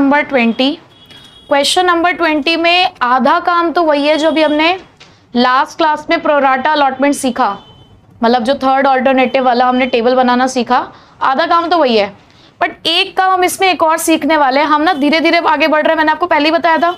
Number 20। Question number 20 में आधा काम तो वही है जो भी हमने लास्ट क्लास में प्रोराटा अलॉटमेंट सीखा, मतलब जो थर्ड ऑल्टरनेटिव वाला हमने टेबल बनाना सीखा, आधा काम तो वही है। बट एक काम हम इसमें एक और सीखने वाले हैं। हम ना धीरे धीरे आगे बढ़ रहे हैं। मैंने आपको पहले ही बताया था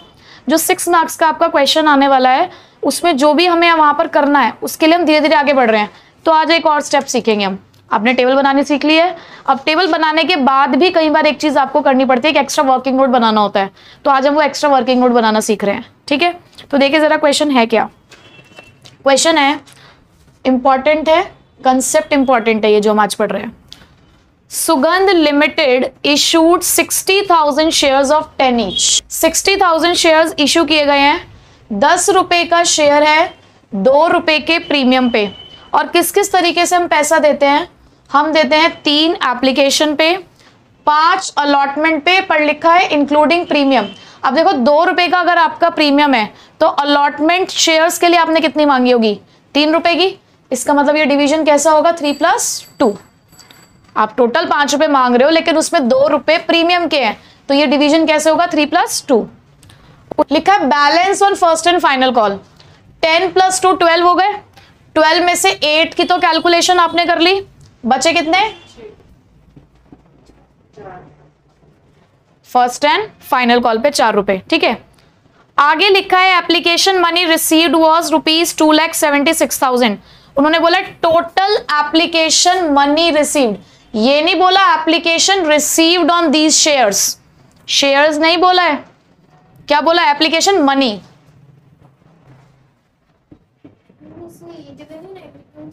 जो 6 मार्क्स का आपका क्वेश्चन आने वाला है उसमें जो भी हमें वहां पर करना है उसके लिए हम धीरे धीरे आगे बढ़ रहे हैं। तो आज एक और स्टेप सीखेंगे हम। आपने टेबल बनानी सीख ली है। अब टेबल बनाने के बाद भी कई बार एक चीज आपको करनी पड़ती है कि एक्स्ट्रा वर्किंग नोट बनाना होता है। तो आज हम वो एक्स्ट्रा वर्किंग नोट बनाना सीख रहे हैं। ठीक है, तो देखिए जरा क्वेश्चन है क्या। क्वेश्चन है, इंपॉर्टेंट है, कंसेप्ट इंपॉर्टेंट है ये जो हम आज पढ़ रहे हैं। सुगंध limited issued 60,000 shares of 10 each. 60,000 shares issue किए गए हैं। 10 रुपए का शेयर है 2 रुपए के प्रीमियम पे। और किस किस तरीके से हम पैसा देते हैं? हम देते हैं 3 एप्लीकेशन पे, 5 अलॉटमेंट पे, पर लिखा है इंक्लूडिंग प्रीमियम। अब देखो 2 रुपए का अगर आपका प्रीमियम है तो अलॉटमेंट शेयर्स के लिए आपने कितनी मांगी होगी? 3 रुपए की। इसका मतलब ये डिवीजन कैसा होगा? 3+2। आप टोटल 5 रुपए मांग रहे हो लेकिन उसमें 2 रुपए प्रीमियम के हैं, तो ये डिवीजन कैसे होगा? 3+2। लिखा है balance on first and final call. 10+2 12 हो गए। 12 में से 8 की तो कैलकुलेशन आपने कर ली, बचे कितने? फर्स्ट एंड फाइनल कॉल पे 4 रुपए। ठीक है, आगे लिखा है एप्लीकेशन मनी रिसीव्ड वाज ₹2,76,000। उन्होंने बोला टोटल एप्लीकेशन मनी रिसीव्ड, ये नहीं बोला application received on these shares. Shares नहीं बोला है, क्या बोला? Application money.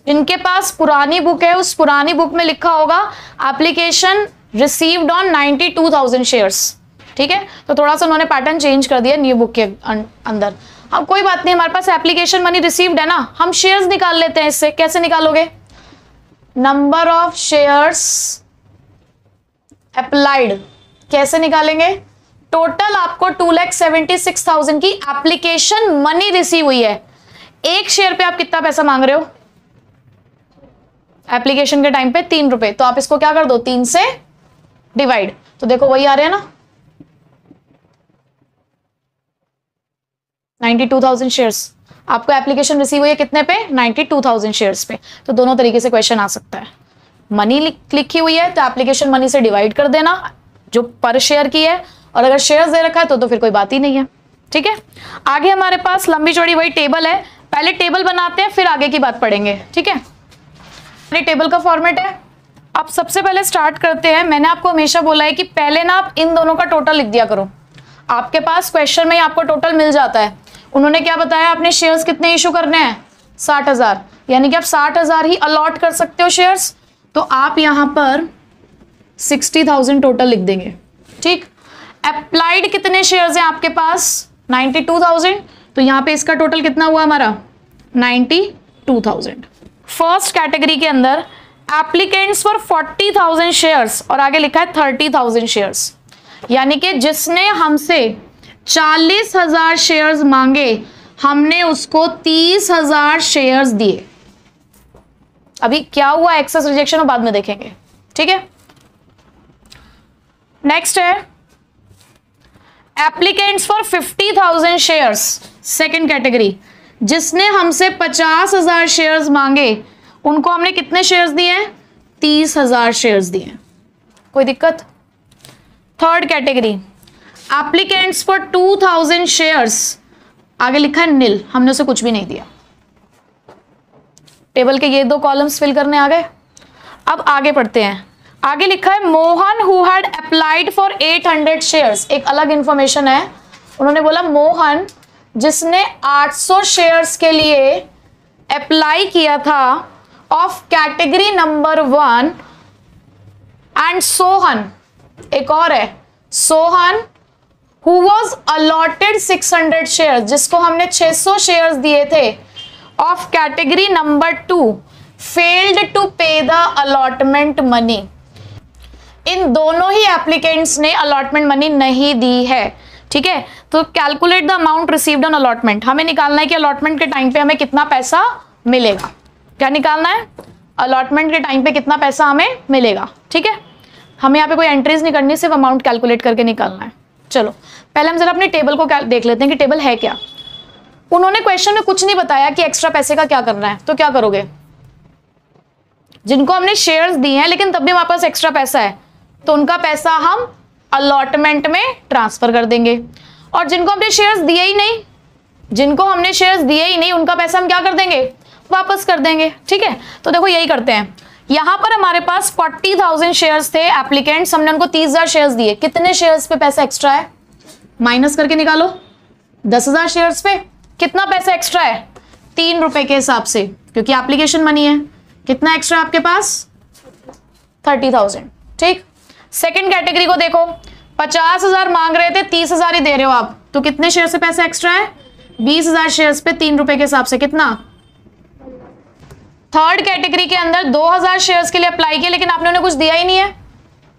जिनके पास पुरानी बुक है उस पुरानी बुक में लिखा होगा एप्लीकेशन रिसीव्ड ऑन 92,000 शेयर्स। ठीक है, तो थोड़ा सा उन्होंने पैटर्न चेंज कर दिया न्यू बुक के अंदर। अब कोई बात नहीं, हमारे पास एप्लीकेशन मनी रिसीव्ड है ना, हम शेयर्स निकाल लेते हैं इससे। कैसे निकालोगे? Number of shares applied. कैसे निकालेंगे? टोटल आपको 2,76,000 की एप्लीकेशन मनी रिसीव हुई है। एक शेयर पे आप कितना पैसा मांग रहे हो? एप्लीकेशन के टाइम पे 3 रुपए। तो आप इसको क्या कर दो? 3 से डिवाइड। तो देखो वही आ रहे हैं ना, 92,000 शेयर्स। आपको एप्लीकेशन रिसीव हुई है कितने पे? 92,000 शेयर्स पे। तो दोनों तरीके से क्वेश्चन आ सकता है। मनी लिखी हुई है तो एप्लीकेशन मनी से डिवाइड कर देना जो पर शेयर की है, और अगर शेयर्स दे रखा है तो फिर कोई बात ही नहीं है। ठीक है, आगे हमारे पास लंबी चौड़ी वही टेबल है। पहले टेबल बनाते हैं फिर आगे की बात पढ़ेंगे। ठीक है, टेबल का फॉर्मेट है। अब सबसे पहले स्टार्ट करते हैं। मैंने आपको हमेशा बोला है कि पहले ना आप इन दोनों का टोटल लिख दिया करो। आपके पास क्वेश्चन में ही आपको टोटल मिल जाता है। उन्होंने क्या बताया? आपने शेयर्स कितने इशू करने हैं? 60,000, यानी कि आप 60,000 ही अलॉट कर सकते हो शेयर्स। तो आप यहां पर 60,000 टोटल लिख देंगे। ठीक, अप्लाइड कितने शेयर्स हैं आपके पास? 92,000। तो यहां पे इसका टोटल कितना हुआ हमारा? 92,000। फर्स्ट कैटेगरी के अंदर एप्लीकेंट्स फॉर 40,000 शेयर्स और आगे लिखा है 30,000 शेयर्स, यानी कि जिसने हमसे 40,000 शेयर्स मांगे हमने उसको 30,000 शेयर्स दिए। अभी क्या हुआ एक्सेस रिजेक्शन बाद में देखेंगे। ठीक है, नेक्स्ट है applicants for 50,000 shares, second category. जिसने हमसे 50,000 शेयर्स मांगे उनको हमने कितने शेयर्स दिए हैं? 30,000 शेयर्स दिए। कोई दिक्कत? Third category applicants for 2,000 shares, आगे लिखा है नील, हमने उसे कुछ भी नहीं दिया। टेबल के ये 2 कॉलम्स फिल करने आ गए। अब आगे पढ़ते हैं। आगे लिखा है Mohan who had applied for 800 shares. एक अलग इंफॉर्मेशन है। उन्होंने बोला मोहन जिसने 800 शेयर्स के लिए अप्लाई किया था of category number 1, and Sohan, एक और है Sohan who was allotted 600 shares, जिसको हमने 600 शेयर्स दिए थे, of category number 2 failed to pay the allotment money. इन दोनों ही एप्लीकेंट्स ने अलॉटमेंट मनी नहीं दी है। ठीक है, तो calculate the amount received on allotment. हमें निकालना है कि अलॉटमेंट के टाइम पे हमें कितना पैसा मिलेगा। क्या निकालना है? अलॉटमेंट के टाइम पे कितना पैसा हमें मिलेगा। ठीक है, हमें यहाँ पे कोई एंट्रीज नहीं करनी, सिर्फ अमाउंट कैलकुलेट करके निकालना है। चलो पहले हम जरा अपने टेबल को देख लेते हैं कि टेबल है क्या। उन्होंने क्वेश्चन में कुछ नहीं बताया कि एक्स्ट्रा पैसे का क्या करना है, तो क्या करोगे? जिनको हमने शेयर्स दिए हैं लेकिन तब भी हमारे पास एक्स्ट्रा पैसा है, तो उनका पैसा हम अलॉटमेंट में ट्रांसफर कर देंगे। और जिनको हमने शेयर्स दिए ही नहीं, उनका पैसा हम क्या कर देंगे? वापस कर देंगे। ठीक है, तो देखो यही करते हैं। यहां पर हमारे पास 40,000 शेयर्स थे एप्लीकेंट्स, हमने उनको 30,000 शेयर्स दिए। कितने शेयर्स पे पैसा एक्स्ट्रा है? माइनस करके निकालो। 10,000 शेयर्स पे कितना पैसा एक्स्ट्रा है? 3 रुपए के हिसाब से, क्योंकि एप्लीकेशन मनी है। कितना एक्स्ट्रा आपके पास? 30,000। ठीक, सेकंड कैटेगरी को देखो, 50,000 मांग रहे थे, 30,000 ही दे रहे हो आप, तो कितने शेयर से पैसा एक्स्ट्रा है? 20,000 शेयर्स पे 3 रुपए के हिसाब से कितना? थर्ड कैटेगरी के अंदर 2,000 शेयर्स के लिए अप्लाई किया लेकिन आपने उन्हें कुछ दिया ही नहीं है,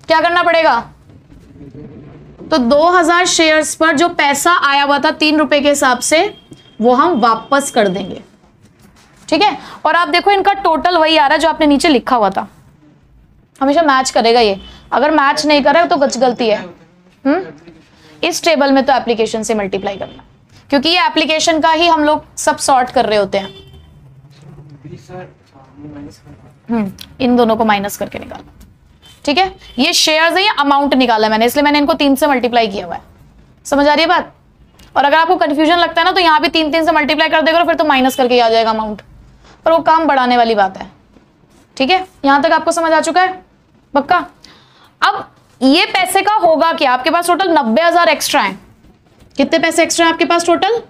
क्या करना पड़ेगा? तो 2,000 शेयर्स पर जो पैसा आया हुआ था 3 रुपए के हिसाब से, वो हम वापस कर देंगे। ठीक है, और आप देखो इनका टोटल वही आ रहा है जो आपने नीचे लिखा हुआ था। हमेशा मैच करेगा ये, अगर मैच नहीं करे तो कुछ गलती है। इस टेबल में तो एप्लीकेशन से मल्टीप्लाई करना, क्योंकि ये एप्लीकेशन का ही हम लोग सब सॉर्ट कर रहे होते हैं। इन दोनों को माइनस करके निकालना। ठीक है, ये शेयर्स है, ये अमाउंट निकाला मैंने, इसलिए मैंने इनको 3 से मल्टीप्लाई किया हुआ है। समझ आ रही है बात? और अगर आपको कंफ्यूजन लगता है ना, तो यहाँ भी 3 से मल्टीप्लाई कर देगा, फिर तो माइनस करके आ जाएगा अमाउंट, पर वो काम बढ़ाने वाली बात है। ठीक है, यहां तक आपको समझ आ चुका है? पक्का? अब ये पैसे का होगा क्या? आपके पास टोटल 90,000 एक्स्ट्रा है। कितने पैसे एक्स्ट्रा है आपके पास टोटल?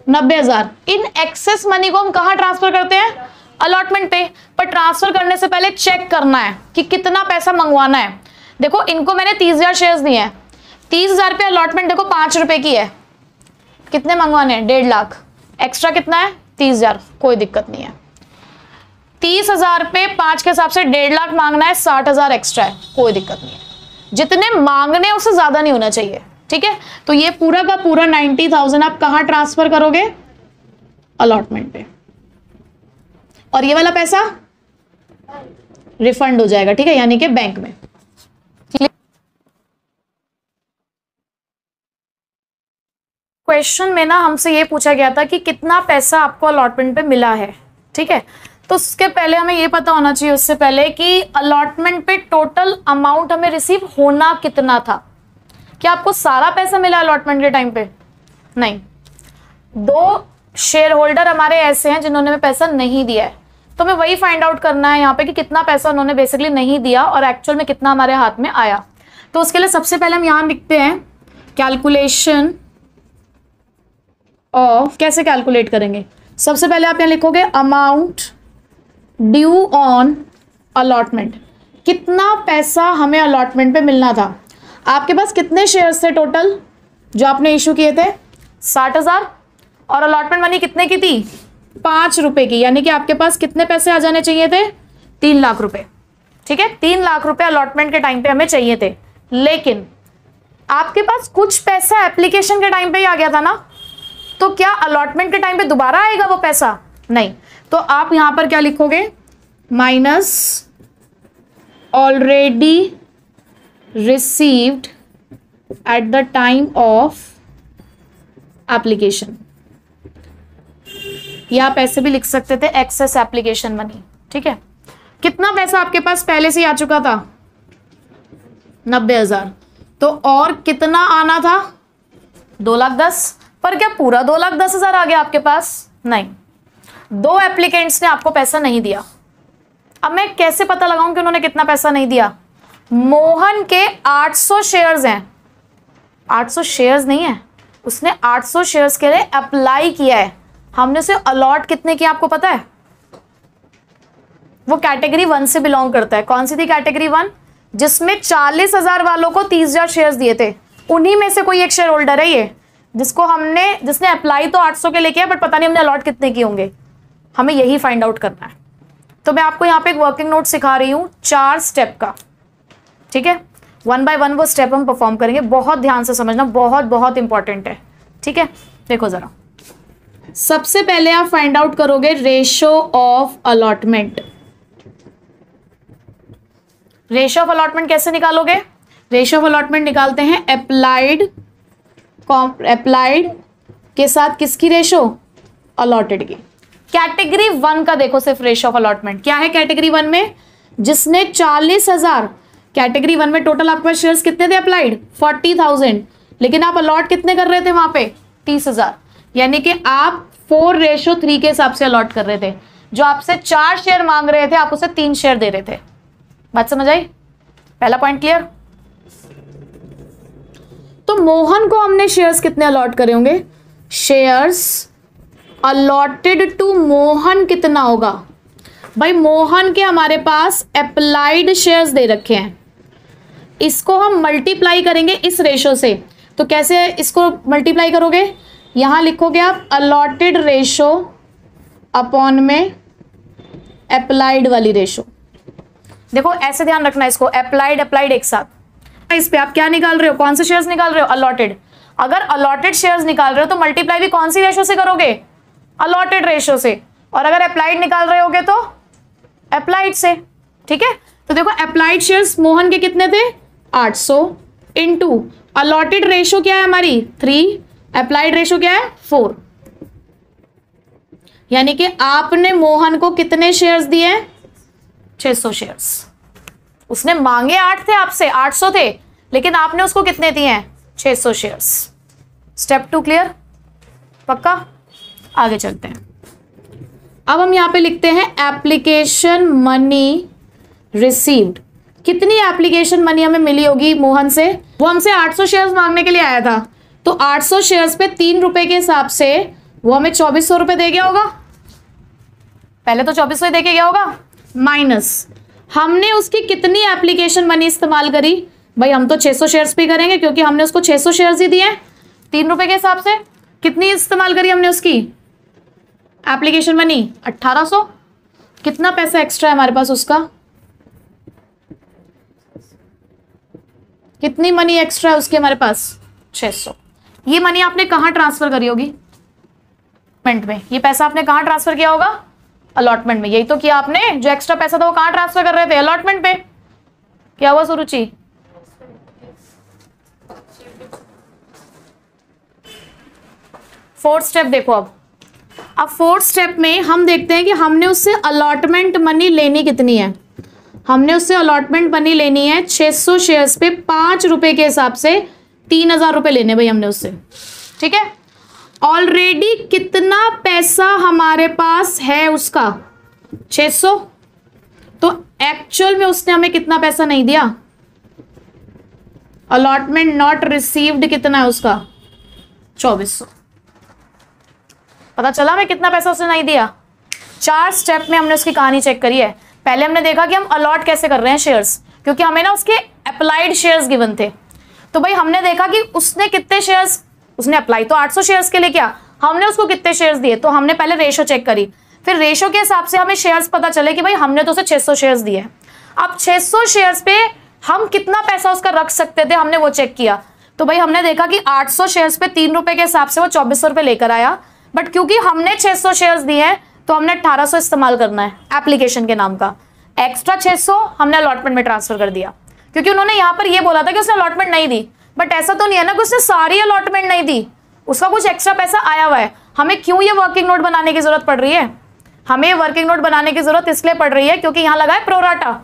90,000। इन एक्सेस मनी को हम कहां ट्रांसफर करते हैं? अलॉटमेंट पे। पर ट्रांसफर करने से पहले चेक करना है कि कितना पैसा मंगवाना है। देखो इनको मैंने 30,000 शेयर्स दिए हैं, 30,000 पे अलॉटमेंट देखो 5 रुपए की है। कितने मंगवाने हैं? 1.5 लाख। एक्स्ट्रा कितना है? 30,000। कोई दिक्कत नहीं है, 30,000 पे 5 के हिसाब से 1.5 लाख मांगना है, 60,000 एक्स्ट्रा है, कोई दिक्कत नहीं है। जितने मांगने उससे ज्यादा नहीं होना चाहिए। ठीक है, तो ये पूरा का पूरा 90,000 आप कहां ट्रांसफर करोगे? अलॉटमेंट पे। और ये वाला पैसा रिफंड हो जाएगा। ठीक है, यानी कि बैंक में। क्वेश्चन में ना हमसे ये पूछा गया था कि कितना पैसा आपको अलॉटमेंट पे मिला है। ठीक है, तो उसके पहले हमें ये पता होना चाहिए उससे पहले कि अलॉटमेंट पे टोटल अमाउंट हमें रिसीव होना कितना था। क्या आपको सारा पैसा मिला अलॉटमेंट के टाइम पे? नहीं, 2 शेयर होल्डर हमारे ऐसे हैं जिन्होंने हमें पैसा नहीं दिया है, तो हमें वही फाइंड आउट करना है यहाँ पे कि कितना पैसा उन्होंने बेसिकली नहीं दिया और एक्चुअल में कितना हमारे हाथ में आया। तो उसके लिए सबसे पहले हम यहाँ लिखते हैं कैलकुलेशन ऑफ। कैसे कैलकुलेट करेंगे? सबसे पहले आप यहाँ लिखोगे अमाउंट ड्यू ऑन अलॉटमेंट। कितना पैसा हमें अलॉटमेंट पे मिलना था। आपके पास कितने शेयर्स थे टोटल जो आपने इशू किए थे? 60,000। और अलॉटमेंट मनी कितने की थी? 5 रुपए की, यानी कि आपके पास कितने पैसे आ जाने चाहिए थे? 3 लाख रुपए। ठीक है, 3 लाख रुपए अलॉटमेंट के टाइम पे हमें चाहिए थे, लेकिन आपके पास कुछ पैसा एप्लीकेशन के टाइम पे ही आ गया था ना, तो क्या अलॉटमेंट के टाइम पे दोबारा आएगा वो पैसा? नहीं। तो आप यहां पर क्या लिखोगे? Minus already received at the time of application, या आप ऐसे भी लिख सकते थे एक्सेस एप्लीकेशन मनी। ठीक है, कितना पैसा आपके पास पहले से आ चुका था? 90,000। तो और कितना आना था? 2,10,000। पर क्या पूरा 2,10,000 आ गया आपके पास? नहीं, 2 एप्लीकेंट्स ने आपको पैसा नहीं दिया। अब मैं कैसे पता लगाऊं कि उन्होंने कितना पैसा नहीं दिया? मोहन के 800 शेयर्स हैं। 800 शेयर्स नहीं है, उसने 800 शेयर्स के लिए अप्लाई किया है। हमने उसे अलॉट कितने किया आपको पता है? वो कैटेगरी 1 से बिलोंग करता है। कौन सी थी कैटेगरी 1? जिसमें 40,000 वालों को 30,000 शेयर्स दिए थे। उन्हीं में से कोई एक शेयर होल्डर है ये, जिसने अप्लाई तो 800 के लिए किया, बट पता नहीं हमने अलॉट कितने किए होंगे। हमें यही फाइंड आउट करना है। तो मैं आपको यहाँ पे एक वर्किंग नोट सिखा रही हूँ 4 स्टेप का। ठीक है, 1 बाय 1 वो स्टेप हम परफॉर्म करेंगे। बहुत ध्यान से समझना, बहुत बहुत इंपॉर्टेंट है। ठीक है, देखो जरा। सबसे पहले आप फाइंड आउट करोगे ratio of allotment. Ratio of allotment कैसे निकालोगे? रेशो ऑफ अलॉटमेंट निकालते हैं अप्लाइड अप्लाइड के साथ किसकी रेशो, अलॉटेड की। कैटेगरी 1 का देखो सिर्फ रेशो ऑफ अलॉटमेंट क्या है कैटेगरी 1 में, जिसने 40,000, कैटेगरी 1 में टोटल आपके पास शेयर्स कितने थे अप्लाइड 40,000, लेकिन आप अलॉट कितने कर रहे थे वहां पे 30,000, यानी कि आप 4:3 के हिसाब से अलॉट कर रहे थे। जो आपसे 4 शेयर मांग रहे थे आप उसे 3 शेयर दे रहे थे। बात समझ आई, पहला पॉइंट क्लियर। तो मोहन को हमने शेयर्स कितने अलॉट करे होंगे, शेयर्स अलॉटेड टू मोहन कितना होगा भाई, मोहन के हमारे पास अप्लाइड शेयर्स दे रखे हैं, इसको हम मल्टीप्लाई करेंगे इस रेशो से। तो कैसे इसको मल्टीप्लाई करोगे, यहां लिखोगे आप अलॉटेड रेशो अपॉन में अप्लाइड वाली रेशो। देखो ऐसे ध्यान रखना इसको, अप्लाइड एक साथ। इस पे आप क्या निकाल रहे हो, कौन से शेयर्स निकाल रहे हो, अलॉटेड। अगर अलॉटेड शेयर्स निकाल रहे हो तो मल्टीप्लाई भी कौन सी रेशो से करोगे, अलॉटेड रेशो से, और अगर अप्लाइड निकाल रहे होगे तो अप्लाइड से। ठीक है, तो देखो अप्लाइड शेयर्स मोहन के कितने थे 800 इंटू अलॉटेड रेशो क्या है हमारी 3, अप्लाइड रेशो क्या है 4, यानी कि आपने मोहन को कितने शेयर्स दिए 600 शेयर्स। उसने मांगे 8 थे आपसे, 800 थे, लेकिन आपने उसको कितने दिए हैं 600 शेयर्स। स्टेप 2 क्लियर, पक्का। आगे चलते हैं। अब हम यहां पे लिखते हैं एप्लीकेशन मनी रिसीव्ड। कितनी एप्लीकेशन मनी हमें मिली होगी मोहन से, वो हमसे 800 शेयर्स मांगने के लिए आया था, तो 800 शेयर्स पे 3 रुपए के हिसाब से वो हमें 2400 रुपए दे गया होगा। पहले तो 2400 दे के गया होगा, माइनस हमने उसकी कितनी एप्लीकेशन मनी इस्तेमाल करी भाई, हम तो 600 शेयर्स पे करेंगे क्योंकि हमने उसको 600 शेयर्स ही दिए हैं 3 रुपए के हिसाब से। कितनी इस्तेमाल करी हमने उसकी एप्लीकेशन मनी 1800। कितना पैसा एक्स्ट्रा है हमारे पास उसका, कितनी मनी एक्स्ट्रा है उसकी हमारे पास 600। ये मनी आपने कहां ट्रांसफर करी होगी, अलॉटमेंट में। ये पैसा आपने कहां ट्रांसफर किया होगा, अलॉटमेंट में। यही तो किया आपने, जो एक्स्ट्रा पैसा था वो कहां ट्रांसफर कर रहे थे, अलॉटमेंट पे। क्या हुआ सुरुचि, फोर्थ स्टेप देखो। अब फोर्थ स्टेप में हम देखते हैं कि हमने उससे अलॉटमेंट मनी लेनी कितनी है। हमने उससे अलॉटमेंट मनी लेनी है 600 शेयर्स पे 5 रुपए के हिसाब से 3000 रुपए लेने भाई हमने उससे। ठीक है, ऑलरेडी कितना पैसा हमारे पास है उसका 600, तो एक्चुअल में उसने हमें कितना पैसा नहीं दिया, अलॉटमेंट नॉट रिसीव्ड कितना है उसका 2400। पता चला हमें कितना पैसा उसने नहीं दिया। 4 स्टेप में हमने उसकी कहानी चेक करी है। पहले हमने देखा कि हम अलॉट कैसे कर रहे हैं शेयर्स, क्योंकि हमें ना उसके अप्लाइड शेयर्स गिवन थे। तो भाई हमने देखा कि उसने कितने शेयर्स, उसने अप्लाई तो 800 शेयर्स के लिए किया, हमने उसको कितने शेयर्स दिए, तो हमने पहले रेशो चेक करी, फिर रेशो के हिसाब से हमें शेयर्स पता चले कि भाई हमने तो उसे 600 शेयर्स दिए। अब 600 शेयर्स पे हम कितना पैसा उसका रख सकते थे, हमने वो चेक किया। तो भाई हमने देखा कि 800 शेयर्स पे 3 रुपए के हिसाब से वो 2400 रुपए लेकर आया, बट क्योंकि हमने 600 शेयर्स दिए हैं तो हमने 1800 इस्तेमाल करना है एप्लीकेशन के नाम का। एक्स्ट्रा 600 हमने अलॉटमेंट में ट्रांसफर कर दिया, क्योंकि उन्होंने यहाँ पर ये बोला था कि उसने अलॉटमेंट नहीं दी, बट ऐसा तो नहीं है ना कि उसने सारी अलॉटमेंट नहीं दी, उसका कुछ एक्स्ट्रा पैसा आया हुआ है। हमें क्यों ये वर्किंग नोट बनाने की जरूरत पड़ रही है, हमें वर्किंग नोट बनाने की जरूरत इसलिए पड़ रही है क्योंकि यहाँ लगा है प्रोराटा,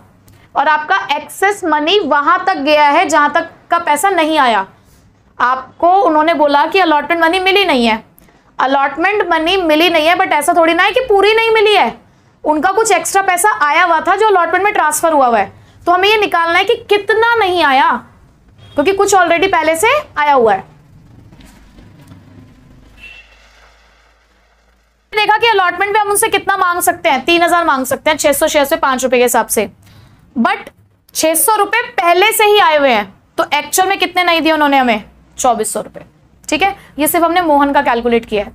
और आपका एक्सेस मनी वहां तक गया है जहां तक का पैसा नहीं आया। आपको उन्होंने बोला कि अलॉटमेंट मनी मिली नहीं है, अलॉटमेंट मनी मिली नहीं है, बट ऐसा थोड़ी ना है कि पूरी नहीं मिली है, उनका कुछ एक्स्ट्रा पैसा आया हुआ था जो अलॉटमेंट में ट्रांसफर हुआ है। तो हमें ये निकालना है कि कितना नहीं आया, क्योंकि कुछ ऑलरेडी पहले से आया हुआ है। देखा कि अलॉटमेंट पे हम उनसे कितना मांग सकते हैं, 3000 मांग सकते हैं 600 शेयर से 5 रुपए के हिसाब से, बट 600 रुपए पहले से ही आए हुए हैं, तो एक्चुअल में कितने नहीं दिए उन्होंने हमें 2400 रुपए। ठीक है, ये सिर्फ हमने मोहन का कैलकुलेट किया है।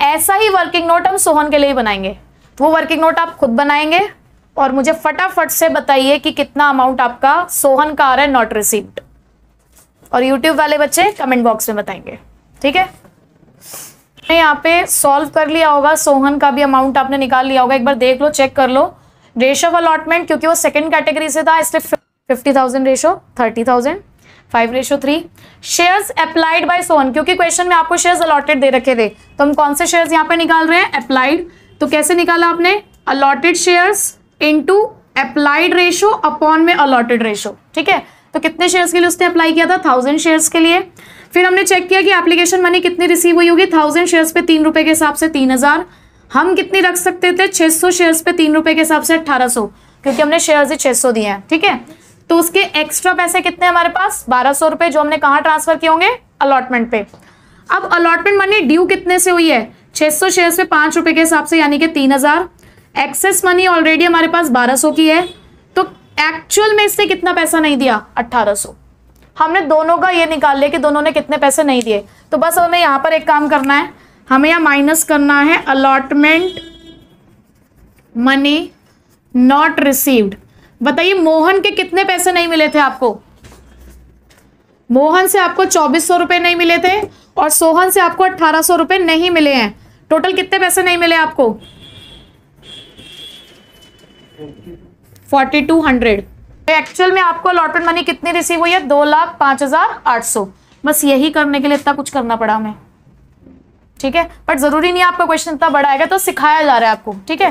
ऐसा ही वर्किंग नोट हम सोहन के लिए बनाएंगे, तो वो वर्किंग नोट आप खुद बनाएंगे और मुझे फटाफट से बताइए कि कितना अमाउंट आपका सोहन का आ रहा है नॉट रिसीव्ड, और यूट्यूब वाले बच्चे कमेंट बॉक्स में बताएंगे। ठीक है, यहाँ पे सॉल्व कर लिया होगा, सोहन का भी अमाउंट आपने निकाल लिया होगा, एक बार देख लो, चेक कर लो। रेशो ऑफ अलॉटमेंट, क्योंकि वो सेकंड कैटेगरी से था इसलिए 50,000 रेशो 30,000, 5:3। शेयर्स अप्लाइड बाय सोन, क्योंकि क्वेश्चन में आपको शेयर्स अलॉटेड दे रखे थे तो हम कौन से शेयर्स यहाँ पे निकाल रहे हैं, अप्लाइड। तो कैसे निकाला आपने, allotted shares into applied ratio upon में अलॉटेड रेशो, ठीक है। तो कितने शेयर्स के लिए उसने अप्लाई किया था, 1000 शेयर्स के लिए। फिर हमने चेक किया कि एप्लीकेशन मनी कितनी रिसीव हुई होगी, 1000 शेयर्स पे 3 रुपए के हिसाब से 3000। हम कितनी रख सकते थे, 600 शेयर्स पे 3 रुपए के हिसाब से 1800, क्योंकि हमने शेयर्स ही 600 दिए हैं, ठीक है। तो उसके एक्स्ट्रा पैसे कितने हमारे पास, 1200 रुपए, जो हमने कहाँ ट्रांसफर किए होंगे, अलॉटमेंट पे। अब अलॉटमेंट मनी ड्यू कितने से हुई है, 600 शेयर्स पे 5 रुपए के हिसाब से, यानी कि 3000। एक्सेस मनी ऑलरेडी हमारे पास 1200 की है, तो एक्चुअल में इससे कितना पैसा नहीं दिया, 1800। हमने दोनों का ये निकाल लिया कि दोनों ने कितने पैसे नहीं दिए। तो बस हमें यहाँ पर एक काम करना है, हमें यहाँ माइनस करना है अलॉटमेंट मनी नॉट रिसीव्ड। बताइए मोहन के कितने पैसे नहीं मिले थे आपको, मोहन से आपको 2400 रुपए नहीं मिले थे और सोहन से आपको 1800 रुपए नहीं मिले हैं। टोटल कितने पैसे नहीं मिले आपको, 4200। एक्चुअल में आपको अलॉटमेंट मनी कितनी रिसीव हुई है, 2,05,800। बस यही करने के लिए इतना कुछ करना पड़ा हमें, ठीक है। बट जरूरी नहीं आपका क्वेश्चन इतना बड़ा आएगा, तो सिखाया जा रहा है आपको, ठीक है।